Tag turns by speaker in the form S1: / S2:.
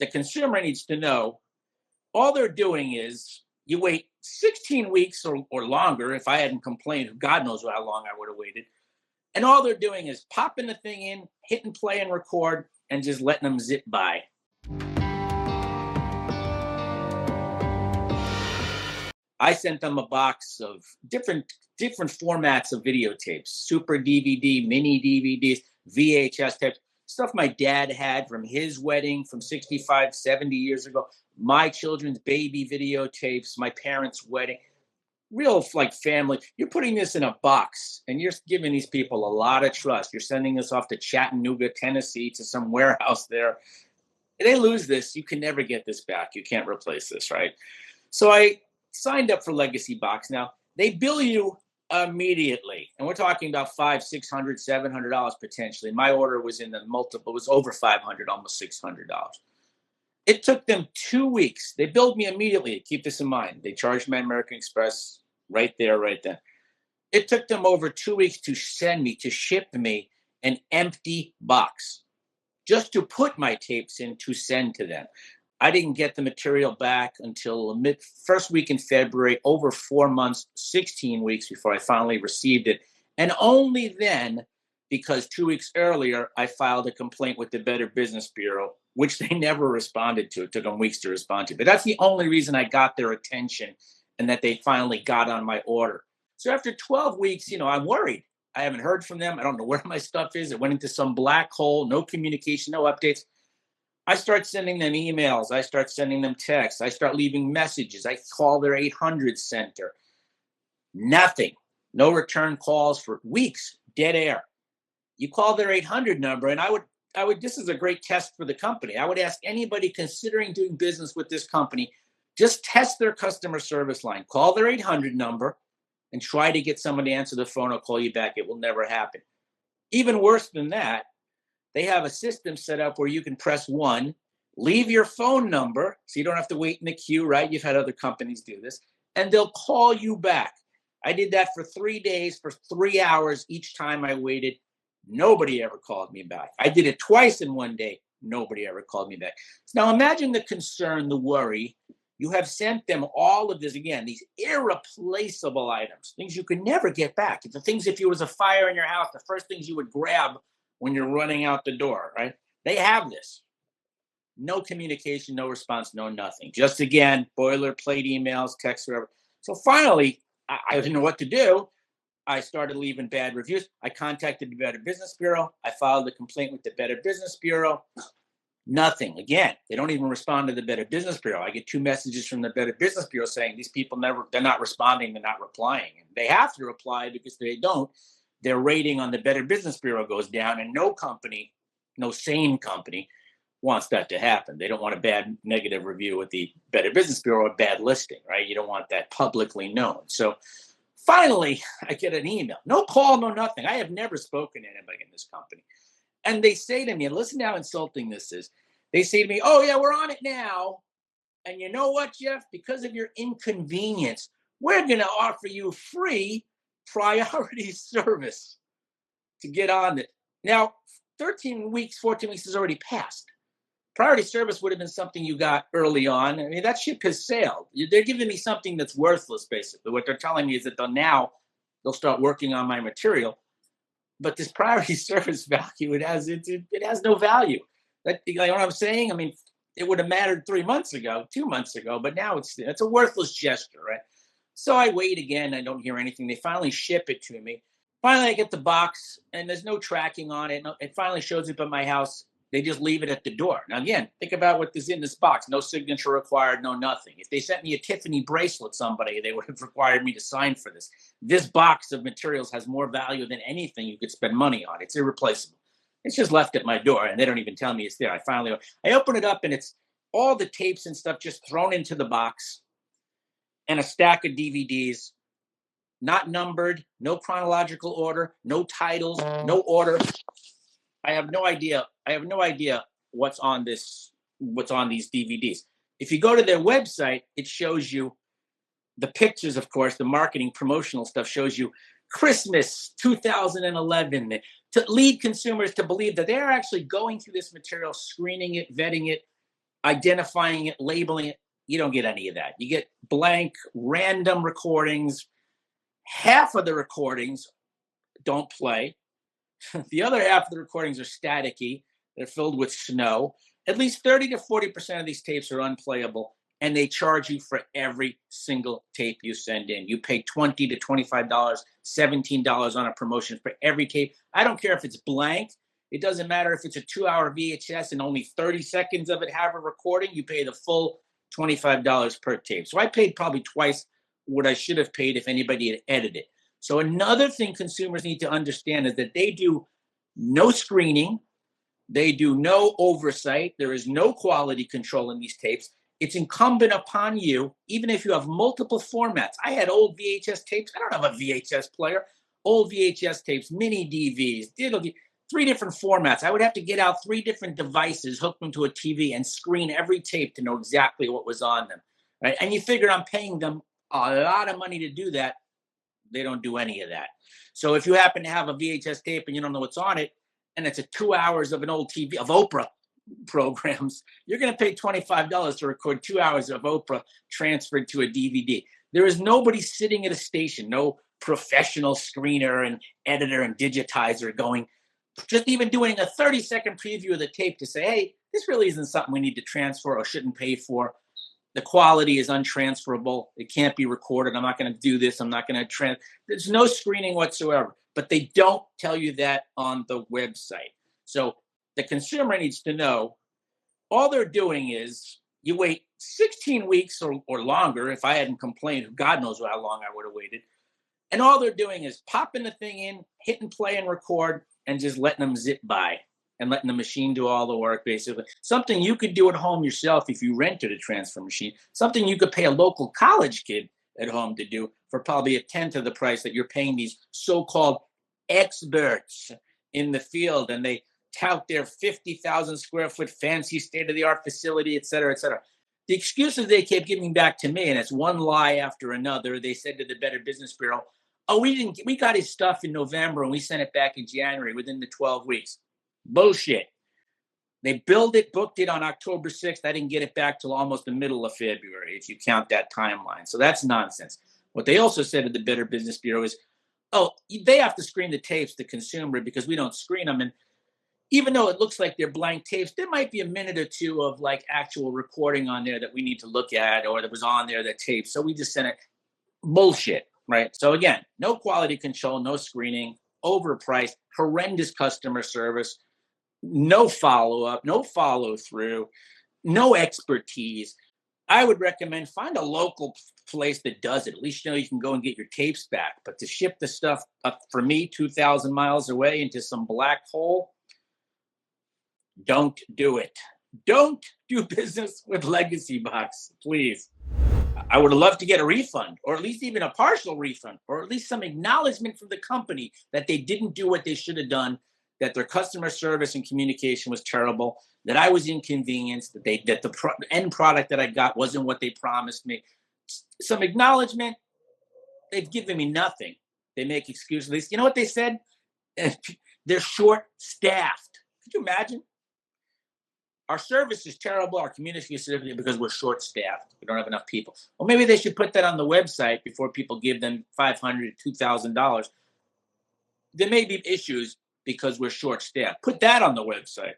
S1: the consumer needs to know all they're doing is you wait 16 weeks or longer. If I hadn't complained, God knows how long I would have waited. And all they're doing is popping the thing in, hitting play and record, and just letting them zip by. I sent them a box of different formats of videotapes, super DVD, mini DVDs, VHS tapes, stuff my dad had from his wedding from 65, 70 years ago, my children's baby videotapes, my parents' wedding, real like family. You're putting this in a box and you're giving these people a lot of trust. You're sending this off to Chattanooga, Tennessee, to some warehouse there. They lose this, you can never get this back. You can't replace this, right? So I signed up for legacybox. Now they bill you immediately, and we're talking about $500, $600, $700 potentially. My order was in the multiple, it was over $500, almost $600. It took them 2 weeks. They billed me immediately. Keep this in mind. They charged my American Express right there, right then. It took them over 2 weeks to ship me an empty box just to put my tapes in to send to them. I didn't get the material back until the first week in February, over 4 months, 16 weeks before I finally received it. And only then, because 2 weeks earlier, I filed a complaint with the Better Business Bureau, which they never responded to. It took them weeks to respond to. But that's the only reason I got their attention and that they finally got on my order. So after 12 weeks, I'm worried. I haven't heard from them. I don't know where my stuff is. It went into some black hole, no communication, no updates. I start sending them emails. I start sending them texts. I start leaving messages. I call their 800 center. Nothing. No return calls for weeks. Dead air. You call their 800 number, and I would. This is a great test for the company. I would ask anybody considering doing business with this company, just test their customer service line. Call their 800 number and try to get someone to answer the phone or call you back. It will never happen. Even worse than that, they have a system set up where you can press 1, leave your phone number, so you don't have to wait in the queue, right? You've had other companies do this, and they'll call you back. I did that for 3 days, for 3 hours each time I waited. Nobody ever called me back. I did it twice in one day. Nobody ever called me back. Now imagine the concern, the worry. You have sent them all of this, again, these irreplaceable items, things you could never get back. The things, if there was a fire in your house, the first things you would grab when you're running out the door, right? They have this. No communication, no response, no nothing. Just, again, boilerplate emails, texts, whatever. So finally, I didn't know what to do. I started leaving bad reviews. I contacted the Better Business Bureau. I filed a complaint with the Better Business Bureau. Nothing. Again, they don't even respond to the Better Business Bureau. I get 2 messages from the Better Business Bureau saying these people they're not responding, they're not replying. And they have to reply, because if they don't, their rating on the Better Business Bureau goes down, and no company, no sane company, wants that to happen. They don't want a bad negative review with the Better Business Bureau, a bad listing, right? You don't want that publicly known. So finally, I get an email. No call, no nothing. I have never spoken to anybody in this company. And they say to me, and listen to how insulting this is. They say to me, oh, yeah, we're on it now. And you know what, Jeff? Because of your inconvenience, we're going to offer you free priority service to get on it. Now, 13 weeks, 14 weeks has already passed. Priority service would have been something you got early on. I mean, that ship has sailed. They're giving me something that's worthless, basically. What they're telling me is that they'll start working on my material. But this priority service value, it has no value. You know what I'm saying? I mean, it would have mattered 3 months ago, 2 months ago, but now it's a worthless gesture, right? So I wait again. I don't hear anything. They finally ship it to me. Finally, I get the box, and there's no tracking on it. It finally shows up at my house. They just leave it at the door. Now, again, think about what is in this box. No signature required, no nothing. If they sent me a Tiffany bracelet, somebody, they would have required me to sign for this. This box of materials has more value than anything you could spend money on. It's irreplaceable. It's just left at my door, and they don't even tell me it's there. I open it up, and it's all the tapes and stuff just thrown into the box, and a stack of DVDs, not numbered, no chronological order, no titles, no order. I have no idea what's on these DVDs. If you go to their website, it shows you the pictures, of course, the marketing promotional stuff shows you Christmas 2011 to lead consumers to believe that they're actually going through this material, screening it, vetting it, identifying it, labeling it. You don't get any of that. You get blank, random recordings. Half of the recordings don't play. The other half of the recordings are staticky. They're filled with snow. At least 30 to 40% of these tapes are unplayable, and they charge you for every single tape you send in. You pay $20 to $25, $17 on a promotion for every tape. I don't care if it's blank. It doesn't matter if it's a 2-hour VHS and only 30 seconds of it have a recording. You pay the full $25 per tape. So I paid probably twice what I should have paid if anybody had edited it. So another thing consumers need to understand is that they do no screening. They do no oversight. There is no quality control in these tapes. It's incumbent upon you, even if you have multiple formats. I had old VHS tapes. I don't have a VHS player. Old VHS tapes, mini DVs, 3 different formats. I would have to get out 3 different devices, hook them to a TV, and screen every tape to know exactly what was on them. Right? And you figure I'm paying them a lot of money to do that. They don't do any of that. So if you happen to have a VHS tape and you don't know what's on it, and it's a 2 hours of an old TV of Oprah programs, you're going to pay $25 to record 2 hours of Oprah transferred to a DVD. There is nobody sitting at a station, no professional screener and editor and digitizer going, just even doing a 30-second preview of the tape to say, hey, this really isn't something we need to transfer or shouldn't pay for. The quality is untransferable. It can't be recorded. I'm not going to do this. I'm not going to There's no screening whatsoever. But they don't tell you that on the website. So the consumer needs to know all they're doing is you wait 16 weeks or longer. If I hadn't complained, God knows how long I would have waited. And all they're doing is popping the thing in, hitting play and record, and just letting them zip by and letting the machine do all the work, basically. Something you could do at home yourself if you rented a transfer machine. Something you could pay a local college kid at home to do for probably a tenth of the price that you're paying these so-called experts in the field, and they tout their 50,000 square foot fancy state-of-the-art facility, et cetera, et cetera. The excuses they kept giving back to me, and it's one lie after another. They said to the Better Business Bureau, oh, we got his stuff in November and we sent it back in January within the 12 weeks. Bullshit. They billed it, booked it on October 6th. I didn't get it back till almost the middle of February, if you count that timeline. So that's nonsense. What they also said to the Better Business Bureau is, oh, they have to screen the tapes, the consumer, because we don't screen them. And even though it looks like they're blank tapes, there might be a minute or two of like actual recording on there that we need to look at, or that was on there, that tape. So we just sent it. Bullshit, right? So again, no quality control, no screening, overpriced, horrendous customer service, no follow-up, no follow-through, no expertise. I would recommend find a local place that does it. At least you know you can go and get your tapes back. But to ship the stuff up for me 2,000 miles away into some black hole, don't do it. Don't do business with legacybox, please. I would have loved to get a refund, or at least even a partial refund, or at least some acknowledgement from the company that they didn't do what they should have done, that their customer service and communication was terrible, that I was inconvenienced, that the end product that I got wasn't what they promised me. Some acknowledgement. They've given me nothing. They make excuses. You know what they said? They're short-staffed. Could you imagine? Our service is terrible. Our community is terrible because we're short-staffed. We don't have enough people. Well, maybe they should put that on the website before people give them $500 to $2,000. There may be issues because we're short-staffed. Put that on the website.